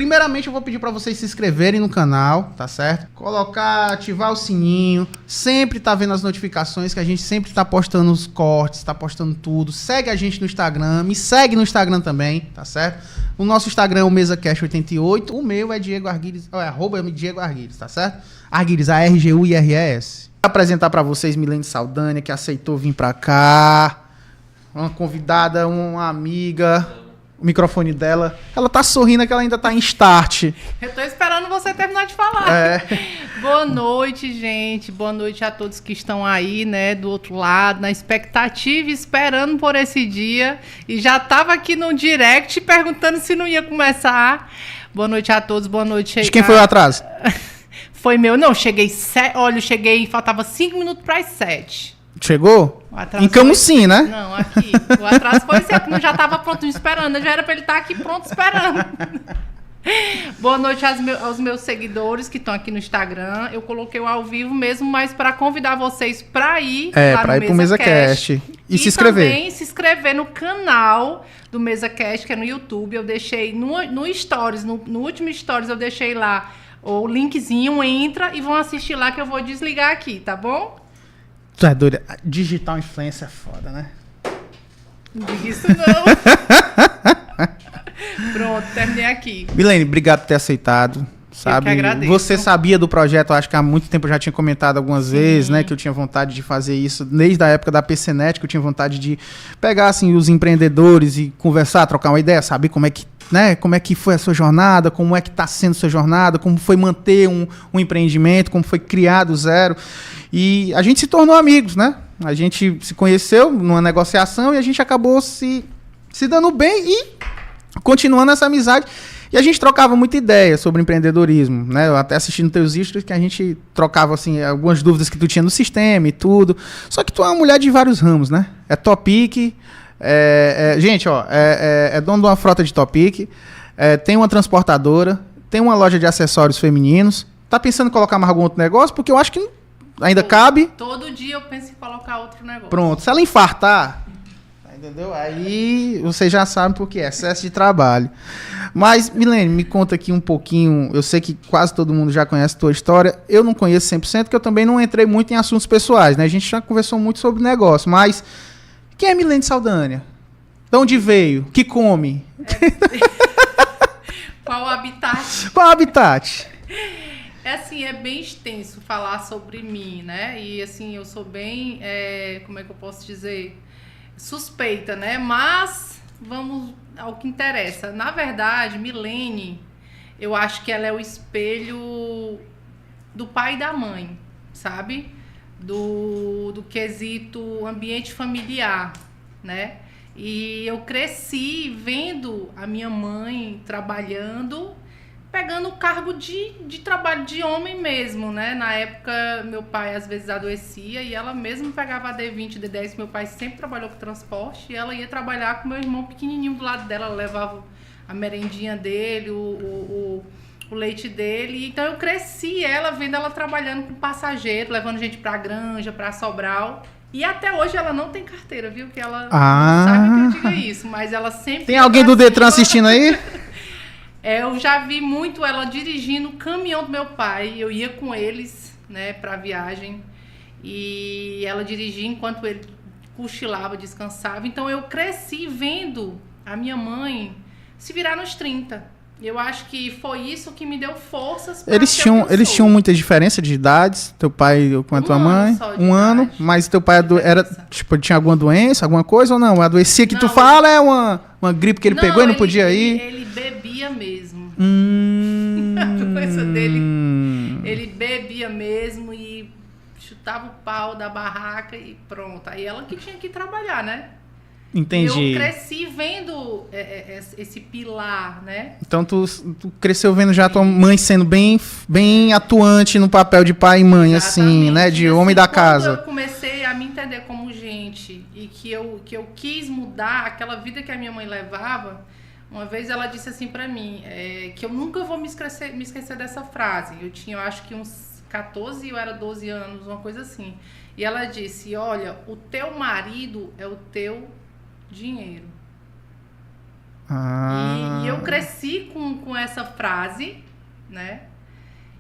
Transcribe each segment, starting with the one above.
Primeiramente, eu vou pedir para vocês se inscreverem no canal, tá certo? Colocar, ativar o sininho, sempre tá vendo as notificações, que a gente sempre tá postando os cortes, tá postando tudo. Segue a gente no Instagram, me segue no Instagram também, tá certo? O nosso Instagram é o MesaCast88, o meu é Diego Arguires, @Diego Arguires, tá certo? Arguires, ARGUIRES. Vou apresentar para vocês Milene Saldanha, que aceitou vir para cá. Uma convidada, uma amiga. O microfone dela, ela tá sorrindo que ela ainda tá em start. Eu tô esperando você terminar de falar. Boa noite, gente. Boa noite a todos que estão aí, né, do outro lado, na expectativa, esperando por esse dia. E já tava aqui no direct perguntando se não ia começar. Boa noite a todos, boa noite. De quem foi o atraso? Foi meu. Não, cheguei, faltava 5 minutos para as 7. Chegou? Em Camusim, né? Não, aqui. O atraso foi esse aqui, já estava pronto esperando. Já era para ele estar aqui pronto esperando. Boa noite aos meus seguidores que estão aqui no Instagram. Eu coloquei o ao vivo mesmo, mas para convidar vocês para ir lá para ir pro MesaCast. E se inscrever. Também se inscrever no canal do MesaCast, que é no YouTube. Eu deixei no Stories, no último Stories, eu deixei lá o linkzinho. Entra e vão assistir lá que eu vou desligar aqui, tá bom? Tu é doida. Digital influencer é foda, né? Não diga isso não. Pronto, terminei aqui. Milene, obrigado por ter aceitado. Sabe? Eu que agradeço. Você sabia do projeto, acho que há muito tempo eu já tinha comentado algumas vezes, né? Que eu tinha vontade de fazer isso, desde a época da PCnet, que eu tinha vontade de pegar assim, os empreendedores e conversar, trocar uma ideia, saber como é que, né, como é que foi a sua jornada, como é que está sendo a sua jornada, como foi manter um empreendimento, como foi criar do zero. E a gente se tornou amigos, né? A gente se conheceu numa negociação e a gente acabou se dando bem e continuando essa amizade. E a gente trocava muita ideia sobre empreendedorismo, né? Eu até assistindo teus stories que a gente trocava, assim, algumas dúvidas que tu tinha no sistema e tudo. Só que tu é uma mulher de vários ramos, né? É Topic, gente, ó, é dono de uma frota de Topic, tem uma transportadora, tem uma loja de acessórios femininos. Tá pensando em colocar mais algum outro negócio? Porque eu acho que ainda cabe. Todo dia eu penso em colocar outro negócio. Pronto, se ela infartar, entendeu? Aí você já sabe por que é excesso de trabalho. Mas, Milene, me conta aqui um pouquinho. Eu sei que quase todo mundo já conhece a tua história. Eu não conheço 100%, porque eu também não entrei muito em assuntos pessoais, né? A gente já conversou muito sobre negócio, mas quem é Milene Saldanha? De onde veio? Que come? Qual o habitat? Qual o habitat? Assim, é bem extenso falar sobre mim, né? E assim, eu sou bem, como é que eu posso dizer? Suspeita, né? Mas vamos ao que interessa. Na verdade, Milene, eu acho que ela é o espelho do pai e da mãe, sabe? Do quesito ambiente familiar, né? E eu cresci vendo a minha mãe trabalhando, pegando o cargo de trabalho de homem mesmo, né? Na época, meu pai às vezes adoecia e ela mesmo pegava a D20, D10, meu pai sempre trabalhou com transporte, e ela ia trabalhar com meu irmão pequenininho do lado dela, ela levava a merendinha dele, o leite dele. Então eu cresci vendo ela trabalhando com passageiro, levando gente pra Granja, pra Sobral. E até hoje ela não tem carteira, viu? Que ela não sabe que eu diga isso, mas ela sempre... Tem alguém do Detran assistindo aí? Eu já vi muito ela dirigindo o caminhão do meu pai. Eu ia com eles, né, pra viagem. E ela dirigia enquanto ele cochilava, descansava. Então eu cresci vendo a minha mãe se virar nos 30. Eu acho que foi isso que me deu forças para eles tinham muita diferença de idades, teu pai com a tua mãe? Um ano, mas teu pai era, tipo, tinha alguma doença, alguma coisa ou não? A doença que tu fala é uma gripe que ele pegou e não podia ir? Ele bebia mesmo. A doença dele, ele bebia mesmo e chutava o pau da barraca e pronto. Aí ela que tinha que trabalhar, né? Entendi. Eu cresci vendo esse pilar, né? Então tu cresceu vendo já tua mãe sendo bem atuante no papel de pai e mãe, assim, né? De homem da casa. Quando eu comecei a me entender como gente e que eu quis mudar aquela vida que a minha mãe levava, uma vez ela disse assim pra mim, que eu nunca vou me esquecer dessa frase. Eu acho que uns 14, eu era 12 anos, uma coisa assim. E ela disse, olha, o teu marido é o teu dinheiro. Ah. E eu cresci com essa frase, né?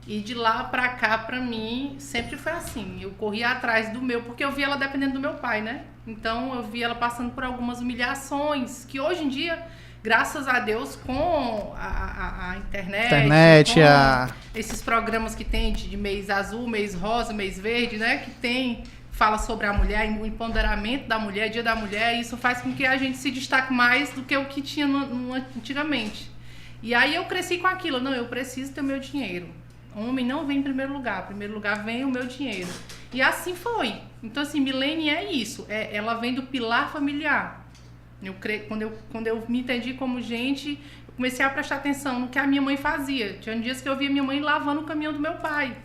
E de lá pra cá, pra mim, sempre foi assim. Eu corria atrás do meu, porque eu via ela dependendo do meu pai, né? Então, eu via ela passando por algumas humilhações, que hoje em dia, graças a Deus, com a internet, com esses programas que tem de mês azul, mês rosa, mês verde, né? Que tem, fala sobre a mulher, o empoderamento da mulher, dia da mulher, isso faz com que a gente se destaque mais do que o que tinha antigamente. E aí eu cresci com aquilo, não, eu preciso ter o meu dinheiro. Homem não vem em primeiro lugar vem o meu dinheiro. E assim foi. Então, assim, Milene é isso. Ela vem do pilar familiar. Quando eu me entendi como gente, eu comecei a prestar atenção no que a minha mãe fazia. Tinha dias que eu via minha mãe lavando o caminhão do meu pai,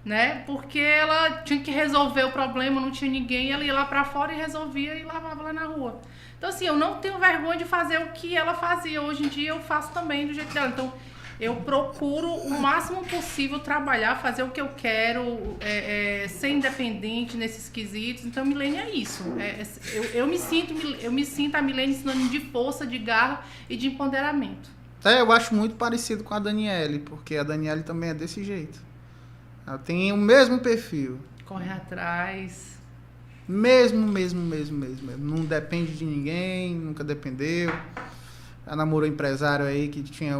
né? Porque ela tinha que resolver o problema, não tinha ninguém, ela ia lá pra fora e resolvia e lavava lá na rua. Então, assim, eu não tenho vergonha de fazer o que ela fazia. Hoje em dia eu faço também do jeito dela. Então, eu procuro o máximo possível trabalhar, fazer o que eu quero, ser independente nesses quesitos. Então, Milene é isso. Eu me sinto a Milene sinônimo de força, de garra e de empoderamento. Eu acho muito parecido com a Daniele, porque a Daniele também é desse jeito. Ela tem o mesmo perfil. Corre atrás. Mesmo. Não depende de ninguém, nunca dependeu. Ela namorou um empresário aí que tinha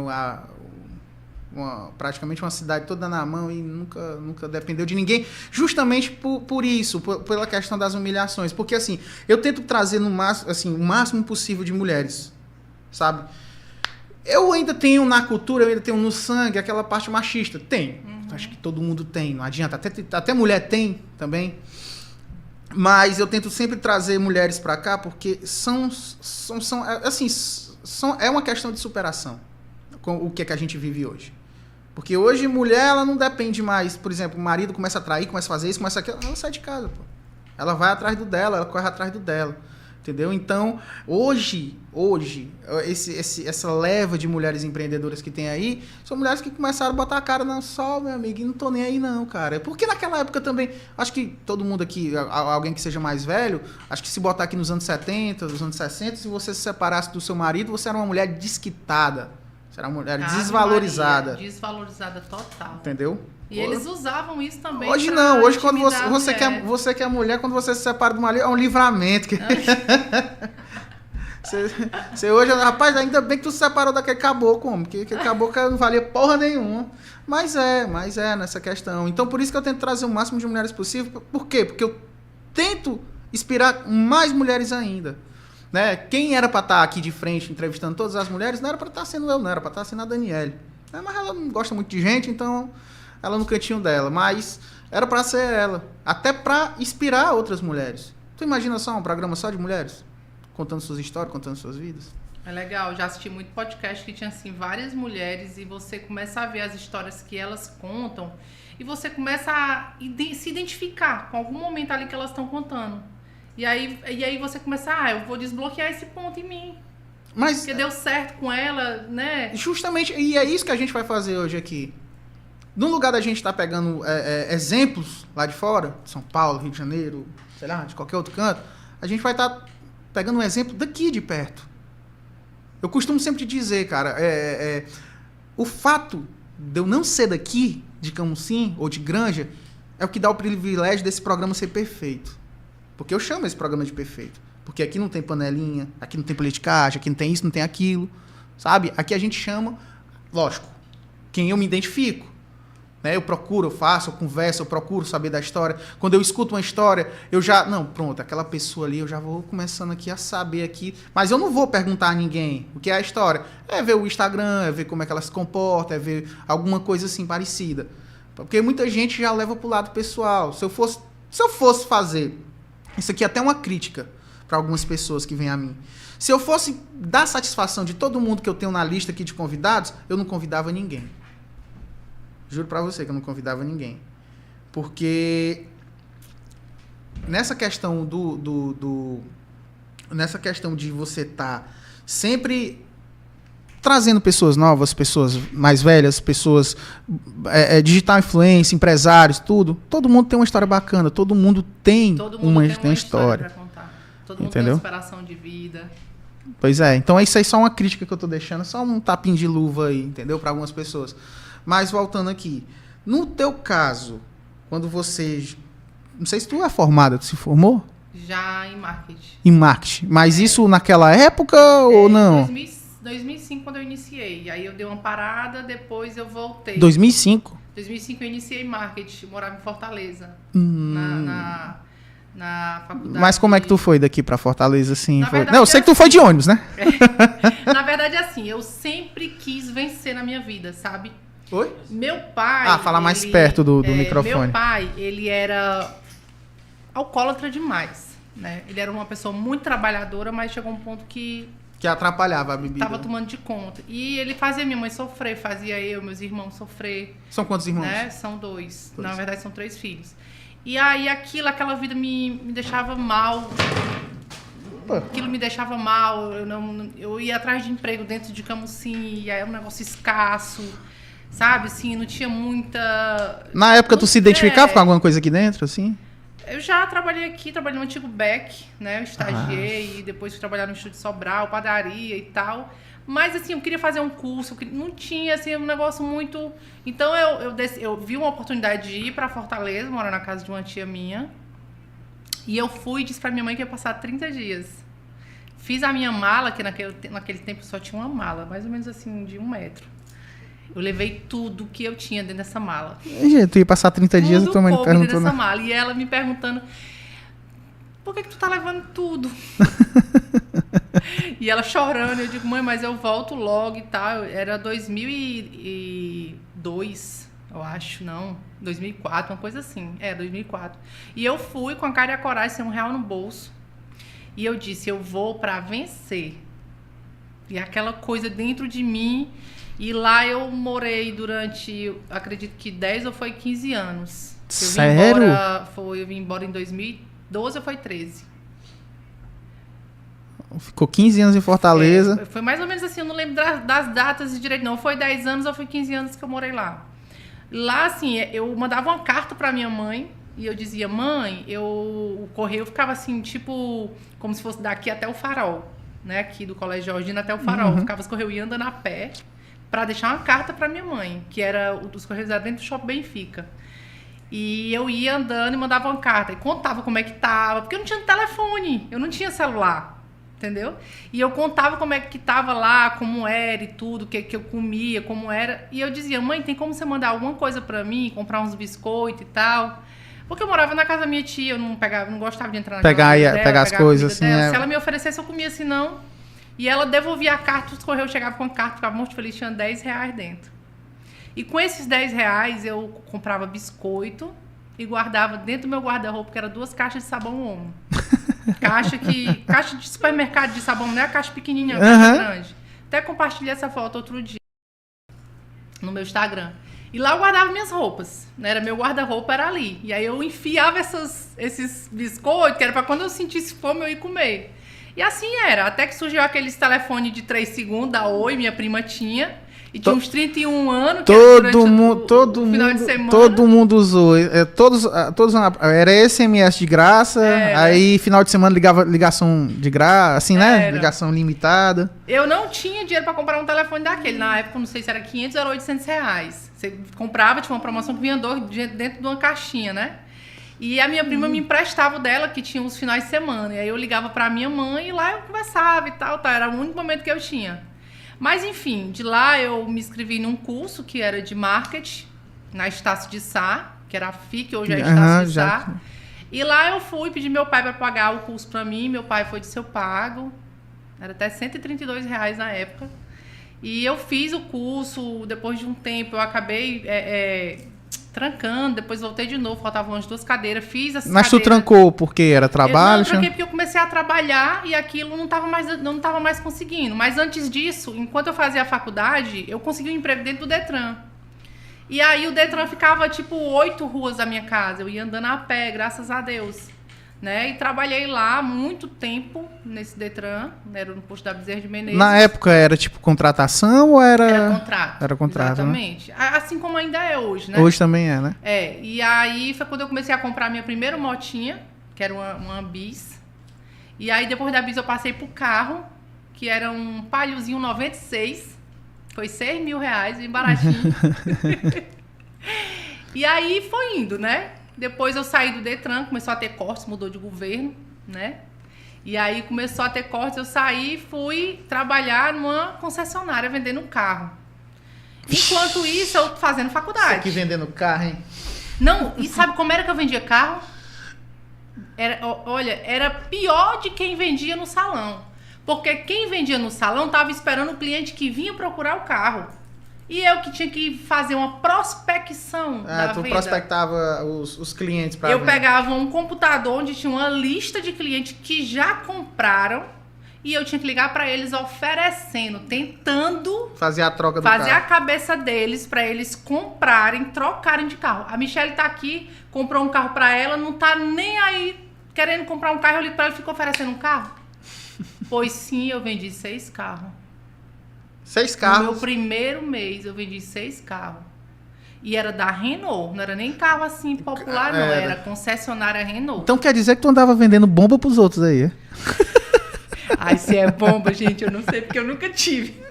praticamente uma cidade toda na mão e nunca dependeu de ninguém, justamente por isso, pela questão das humilhações, porque assim, eu tento trazer no máximo, assim, o máximo possível de mulheres, sabe? Eu ainda tenho na cultura, eu ainda tenho no sangue aquela parte machista, tem, acho que todo mundo tem, não adianta, até mulher tem também, mas eu tento sempre trazer mulheres pra cá, porque é uma questão de superação, com o que é que a gente vive hoje. Porque hoje, mulher, ela não depende mais. Por exemplo, o marido começa a trair, começa a fazer isso, começa aquilo. Ela sai de casa, pô. Ela vai atrás do dela, ela corre atrás do dela. Entendeu? Então, hoje essa leva de mulheres empreendedoras que tem aí, são mulheres que começaram a botar a cara no sol, meu amigo, e não tô nem aí não, cara. Porque naquela época também, acho que todo mundo aqui, alguém que seja mais velho, acho que se botar aqui nos anos 70, nos anos 60, se você se separasse do seu marido, você era uma mulher desquitada. Será uma mulher desvalorizada. Maria, desvalorizada total. Entendeu? E eles usavam isso também. Hoje não. Hoje, quando você que é mulher, quando você se separa do marido, é um livramento. Você hoje, rapaz, ainda bem que tu se separou daquele caboclo, homem, porque aquele caboclo não valia porra nenhuma. Mas é nessa questão. Então, por isso que eu tento trazer o máximo de mulheres possível. Por quê? Porque eu tento inspirar mais mulheres ainda. Né? Quem era para estar aqui de frente entrevistando todas as mulheres, não era para estar sendo eu, não era para estar sendo a Daniele. Mas ela não gosta muito de gente, então ela no cantinho dela. Mas era para ser ela, até para inspirar outras mulheres. Tu imagina só um programa só de mulheres? Contando suas histórias, contando suas vidas? É legal, já assisti muito podcast que tinha assim várias mulheres e você começa a ver as histórias que elas contam e você começa a se identificar com algum momento ali que elas estão contando. E aí você começa, eu vou desbloquear esse ponto em mim. Porque deu certo com ela, né? Justamente, e é isso que a gente vai fazer hoje aqui. No lugar da gente estar pegando exemplos lá de fora, São Paulo, Rio de Janeiro, sei lá, de qualquer outro canto, a gente vai estar pegando um exemplo daqui de perto. Eu costumo sempre dizer, cara, o fato de eu não ser daqui, de Camusim ou de Granja, é o que dá o privilégio desse programa ser perfeito. Porque eu chamo esse programa de perfeito. Porque aqui não tem panelinha, aqui não tem politicagem, aqui não tem isso, não tem aquilo. Sabe? Aqui a gente chama, lógico, quem eu me identifico. Né? Eu procuro, eu faço, eu converso, eu procuro saber da história. Quando eu escuto uma história, eu já... Não, pronto, aquela pessoa ali, eu já vou começando aqui a saber aqui. Mas eu não vou perguntar a ninguém o que é a história. É ver o Instagram, é ver como é que ela se comporta, é ver alguma coisa assim parecida. Porque muita gente já leva pro lado pessoal. Se eu fosse fazer... Isso aqui é até uma crítica para algumas pessoas que vêm a mim. Se eu fosse dar satisfação de todo mundo que eu tenho na lista aqui de convidados, eu não convidava ninguém. Juro para você que eu não convidava ninguém. Porque nessa questão nessa questão de você estar sempre trazendo pessoas novas, pessoas mais velhas, pessoas digital influência, empresários, tudo. Todo mundo tem uma história bacana, todo mundo tem uma história para contar. Todo mundo entendeu? tem uma inspiração de vida. Pois é, então isso aí é só uma crítica que eu tô deixando, só um tapinho de luva aí, entendeu? Para algumas pessoas. Mas voltando aqui, no teu caso, quando você, não sei se tu é formada, tu se formou? Já em marketing. Em marketing, mas isso naquela época ou não? 2005, quando eu iniciei. Aí eu dei uma parada, depois eu voltei. 2005? 2005 eu iniciei marketing, morava em Fortaleza. Na faculdade. Mas como é que tu foi daqui pra Fortaleza, assim? Verdade, Não, eu sei que tu foi de ônibus, né? Na verdade, assim, eu sempre quis vencer na minha vida, sabe? Oi? Meu pai... Fala mais perto do microfone. Meu pai, ele era alcoólatra demais, né? Ele era uma pessoa muito trabalhadora, mas chegou um ponto que atrapalhava a bebida. Tava tomando de conta. E ele fazia minha mãe sofrer, fazia eu, meus irmãos sofrer. São quantos irmãos? Né? São dois. Na verdade, são 3 filhos. E aí, aquela vida me deixava mal. Aquilo me deixava mal. Eu ia atrás de emprego dentro de Camusim, e aí era um negócio escasso. Sabe, assim, não tinha muita... Na época, tu se identificava com alguma coisa aqui dentro, assim? Eu já trabalhei aqui, trabalhei no antigo Beck, né? Eu estagiei e depois fui trabalhar no Estúdio Sobral, padaria e tal. Mas, assim, eu queria fazer um curso, não tinha, assim, um negócio muito... Então, eu vi uma oportunidade de ir pra Fortaleza, morar na casa de uma tia minha. E eu fui e disse pra minha mãe que ia passar 30 dias. Fiz a minha mala, que naquele tempo só tinha uma mala, mais ou menos assim, de 1 metro. Eu levei tudo que eu tinha dentro dessa mala. Gente, tu ia passar 30 dias e tua mãe perguntou, dessa mala. E ela me perguntando, por que tu tá levando tudo? E ela chorando, eu digo, mãe, mas eu volto logo e tal. Era 2002, eu acho, não. 2004, uma coisa assim. 2004. E eu fui com a cara e a coragem, sem R$1 no bolso. E eu disse, eu vou pra vencer. E aquela coisa dentro de mim... E lá eu morei durante, acredito que 10 ou foi 15 anos. Sério? Eu vim embora em 2012 ou foi 13. Ficou 15 anos em Fortaleza. Foi mais ou menos assim, eu não lembro das datas direito, não. Foi 10 anos ou foi 15 anos que eu morei lá. Lá, assim, eu mandava uma carta pra minha mãe e eu dizia, mãe, o correio ficava assim, tipo, como se fosse daqui até o Farol, né? Aqui do Colégio Georgina até o Farol. Ficava os correios ia andando a pé. Para deixar uma carta para minha mãe, que era os correios dentro do Shopping Benfica. E eu ia andando e mandava uma carta. E contava como é que tava, porque eu não tinha telefone, eu não tinha celular, entendeu? E eu contava como é que tava lá, como era e tudo, o que eu comia, como era. E eu dizia, mãe, tem como você mandar alguma coisa para mim, comprar uns biscoitos e tal? Porque eu morava na casa da minha tia, eu não gostava de entrar na casa dela, pegar as coisas assim. Se ela me oferecesse, eu comia, se não... E ela devolvia a carta, os correios chegavam com a carta, ficava muito feliz, tinha R$10 dentro. E com esses R$10 eu comprava biscoito e guardava dentro do meu guarda-roupa, que era 2 caixas de sabão Omo. Caixa de supermercado de sabão, não é a caixa pequenininha, a caixa grande. Até compartilhei essa foto outro dia no meu Instagram. E lá eu guardava minhas roupas, né? Era meu guarda-roupa, era ali. E aí eu enfiava esses biscoitos, que era para quando eu sentisse fome eu ir comer. E assim era, até que surgiu aqueles telefones de 3 segundos, da Oi, minha prima tinha, e tinha uns 31 anos, que todo mundo, final de semana. Todo mundo usou, todos era SMS de graça, aí final de semana ligação de graça, assim, né? Ligação limitada. Eu não tinha dinheiro para comprar um telefone daquele, na época não sei se era 500 ou era R$800. Você comprava, tinha uma promoção que vinha dentro de uma caixinha, né? E a minha prima me emprestava o dela, que tinha uns finais de semana. E aí eu ligava pra minha mãe e lá eu conversava e tal. Era o único momento que eu tinha. Mas, enfim, de lá eu me inscrevi num curso que era de marketing, na Estácio de Sá, que era a FIC, hoje é a Estácio de Sá. E lá eu fui pedir meu pai para pagar o curso pra mim. Meu pai foi de seu pago. Era até R$132 na época. E eu fiz o curso, depois de um tempo eu acabei... trancando, depois voltei de novo, faltavam umas 2 cadeiras, fiz as Mas cadeiras... tu trancou porque era trabalho? Eu tranquei porque eu comecei a trabalhar e aquilo não tava mais conseguindo. Mas antes disso, enquanto eu fazia a faculdade, eu consegui um emprego dentro do Detran. E aí o Detran ficava tipo 8 ruas da minha casa, eu ia andando a pé, graças a Deus. Né? E trabalhei lá muito tempo nesse Detran, né? Era no posto da Bezerra de Menezes. Na época era tipo contratação ou era... Era contrato. Era contrato, exatamente. Né? Assim como ainda é hoje, né? Hoje também é, né? E aí foi quando eu comecei a comprar minha primeira motinha, que era uma Bis. E aí depois da Bis eu passei pro carro, que era um Paliozinho 96. Foi R$6.000, bem baratinho. E aí foi indo, né? Depois eu saí do Detran, começou a ter cortes, mudou de governo, né? E aí começou a ter cortes, eu saí e fui trabalhar numa concessionária vendendo carro. Enquanto isso, eu fazendo faculdade. Você aqui vendendo carro, hein? Não, e sabe como era que eu vendia carro? Olha, era pior de quem vendia no salão. Porque quem vendia no salão estava esperando o cliente que vinha procurar o carro. E eu que tinha que fazer uma prospecção da tu venda. prospectava os clientes para Eu pegava um computador onde tinha uma lista de clientes que já compraram e eu tinha que ligar para eles oferecendo, tentando fazer a troca do fazer carro. a cabeça deles para eles comprarem, trocarem de carro. A Michelle tá aqui, comprou um carro para ela, não tá nem aí querendo comprar um carro, eu ligo para ela e fico oferecendo um carro. Pois sim, eu vendi 6 carros. 6 carros? No meu primeiro mês, eu vendi 6 carros. E era da Renault, não era nem carro assim popular, não. Era concessionária Renault. Então quer dizer que tu andava vendendo bomba pros outros aí, é? Ai, se é bomba, gente, eu não sei, porque eu nunca tive.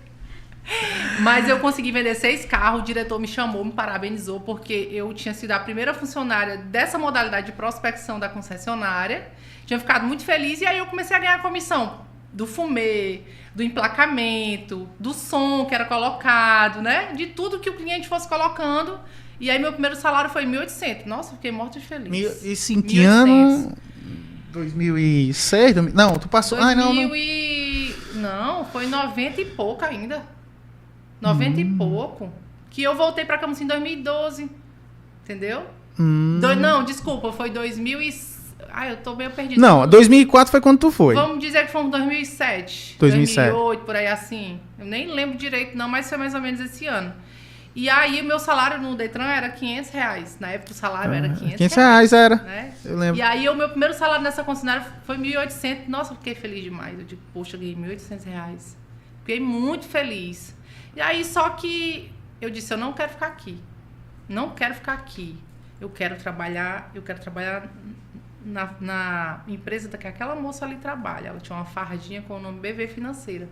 Mas eu consegui vender 6 carros, o diretor me chamou, me parabenizou, porque eu tinha sido a primeira funcionária dessa modalidade de prospecção da concessionária. Tinha ficado muito feliz e aí eu comecei a ganhar comissão do fumê, do emplacamento, do som que era colocado, né? De tudo que o cliente fosse colocando. E aí meu primeiro salário foi 1.800. Nossa, eu fiquei morta de feliz. Isso em que ano? 2006? Não, tu passou... 2000 Não, foi 90 e pouco ainda. 90 e pouco. Que eu voltei pra Camusim em 2012. Entendeu? Não, desculpa, foi 2006. Ai, eu tô meio perdido. Não, 2004 foi quando tu foi. Vamos dizer que foi em 2007. 2008, por aí assim. Eu nem lembro direito não, mas foi mais ou menos esse ano. E aí o meu salário no Detran era R$500. Na época o salário era R$500. Era. Né? Eu lembro. E aí o meu primeiro salário nessa concessionária foi 1.800. Nossa, eu fiquei feliz demais. Eu digo, poxa, eu ganhei R$1.800. Fiquei muito feliz. E aí só que eu disse, eu não quero ficar aqui. Não quero ficar aqui. Eu quero trabalhar na empresa que aquela moça ali trabalha. Ela tinha uma fardinha com o nome BV Financeira.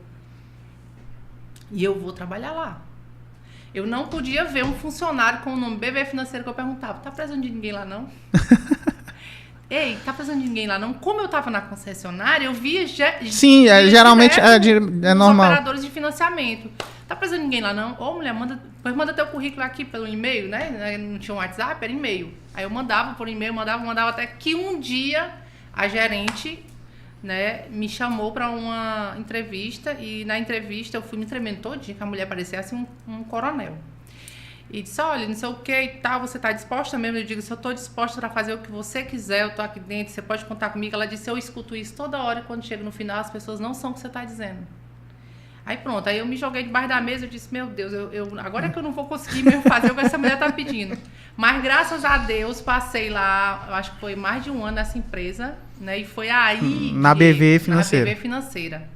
E eu vou trabalhar lá. Eu não podia ver um funcionário com o nome BV Financeira que eu perguntava, tá precisando de ninguém lá não? Ei, tá precisando de ninguém lá não? Como eu tava na concessionária, eu via... Sim, geralmente é normal. Operadores de financiamento. Tá precisando de ninguém lá não? Ô, mulher, manda teu currículo aqui pelo e-mail, né? Não tinha um WhatsApp, era e-mail. Aí eu mandava por e-mail, mandava até que um dia a gerente, né, me chamou para uma entrevista e na entrevista eu fui me tremendo todinha, que a mulher parecia assim um coronel. E disse, olha, não sei o que e tal, você tá disposta mesmo? Eu digo, se eu tô disposta para fazer o que você quiser, eu tô aqui dentro, você pode contar comigo. Ela disse, eu escuto isso toda hora e quando chega no final as pessoas não são o que você tá dizendo. Aí pronto, aí eu me joguei debaixo da mesa e disse, meu Deus, agora é que eu não vou conseguir mesmo fazer o que essa mulher tá pedindo. Mas graças a Deus passei lá, eu acho que foi mais de um ano nessa empresa, né? E foi aí... Na BV Financeira. Na BV Financeira.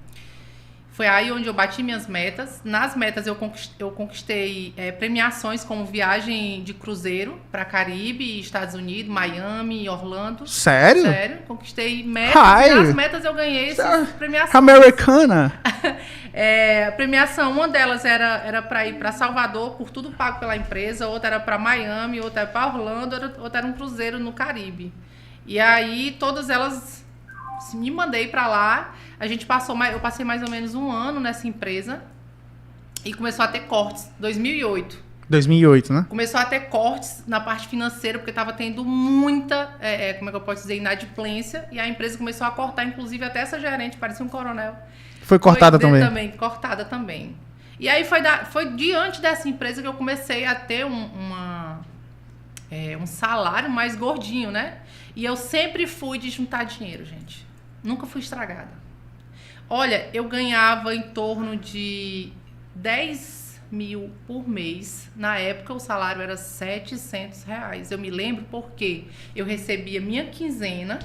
Foi aí onde eu bati minhas metas. Nas metas eu conquistei premiações como viagem de cruzeiro para Caribe, Estados Unidos, Miami, Orlando. Sério? Sério. Conquistei metas. E nas metas eu ganhei essas premiações. Americana. A premiação, uma delas era para ir para Salvador, por tudo pago pela empresa. Outra era para Miami, outra era para Orlando, outra era um cruzeiro no Caribe. E aí todas elas me mandei para lá. Eu passei mais ou menos um ano nessa empresa e começou a ter cortes, 2008. 2008, né? Começou a ter cortes na parte financeira, porque estava tendo muita, como é que eu posso dizer, inadimplência, e a empresa começou a cortar, inclusive até essa gerente, parecia um coronel. Foi cortada também? Cortada também. E aí foi diante dessa empresa que eu comecei a ter um salário mais gordinho, né? E eu sempre fui de juntar dinheiro, gente. Nunca fui estragada. Olha, eu ganhava em torno de 10 mil por mês. Na época, o salário era R$700. Eu me lembro porque eu recebia minha quinzena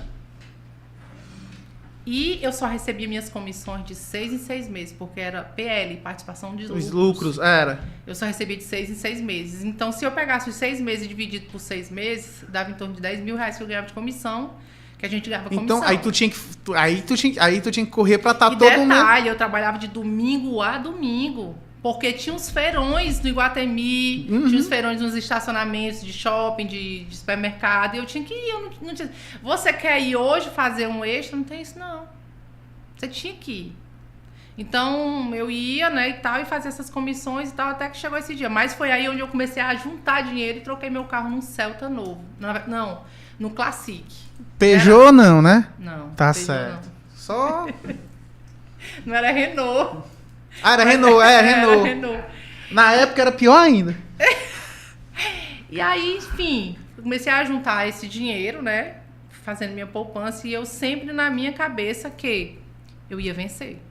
e eu só recebia minhas comissões de 6 em 6 meses, porque era PL, participação de lucros. Os lucros, era. Eu só recebia de 6 em 6 meses. Então, se eu pegasse os 6 meses dividido por 6 meses, dava em torno de R$10 mil que eu ganhava de comissão. que a gente ganhava comissão. Então, aí tu tinha que correr pra estar todo mundo. Detalhe, eu trabalhava de domingo a domingo. Porque tinha uns feirões no Iguatemi, tinha uns feirões nos estacionamentos de shopping, de supermercado, e eu tinha que ir. Eu não tinha... Você quer ir hoje fazer um extra? Não tem isso, não. Você tinha que ir. Então, eu ia, né, e tal, e fazia essas comissões e tal, até que chegou esse dia. Mas foi aí onde eu comecei a juntar dinheiro e troquei meu carro num Celta novo. Não, no Classic. Peugeot não, né? Não. Tá Peugeot certo. não. Só... Não era Renault. Ah, era Renault, Renault. Era Renault. Na época era pior ainda. E aí, enfim, eu comecei a juntar esse dinheiro, né? Fazendo minha poupança. E eu sempre na minha cabeça que eu ia vencer.